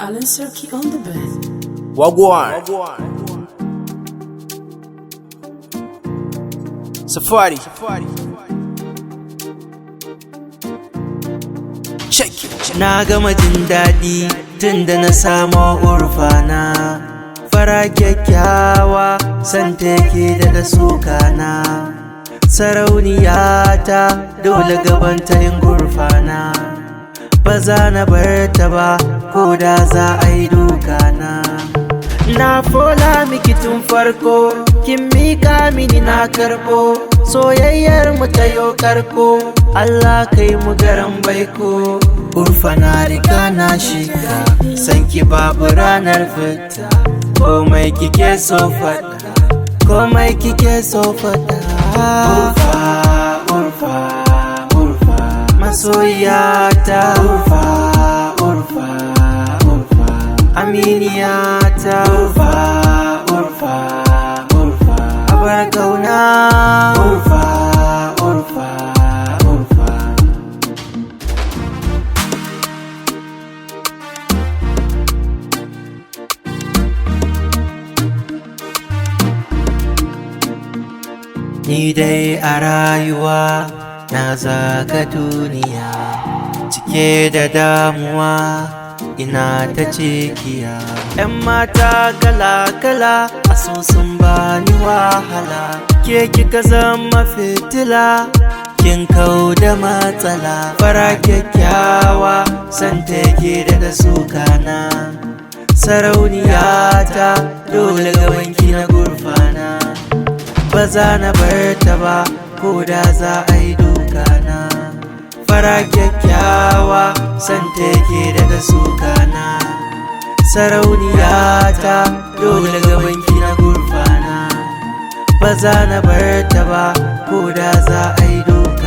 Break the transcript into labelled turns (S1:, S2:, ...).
S1: Alan Sirki on the bed.
S2: Wagwan. Safari. Check it.
S3: Na gama jin daɗi tunda na samu urfana. Fara kyakkyawa san take da sukana. Sarauniyata dole gabanta yin gurfana. Ba za na bar ta ba ko da za a yi dukana. Na fola miki tun farko, kin mika mini na karɓo. Soyayyar mu ta yo karko, Allah kai mu garan baiko. Urfana riga na shiga, sanki babu ranar fita. Komai kike so faɗa, komai kike so faɗa. Urfa, urfa, urfa, masoyata. Urfa, urfa, urfa, aminiyata. Urfa, urfa, urfa, abar kauna. Urfa, urfa, urfa. Ni dai a rayuwa na zaga duniya cike da damuwa, ina ta cikiya. 'Yan mata kala-kala a so sun bani wahala. Ke kika zama fitila, kin kau da matsala. Fara kyakkyawa san take da sukana. Sarauniyata dole gabanki na gurfana. Ba za na bar ta ba ko da za a yi dukana. Fara kyakkyawa san take da sukana. Sarauniyata dole gabanki na gurfana. Ba za na bar ta ba ko da za a yi dukana.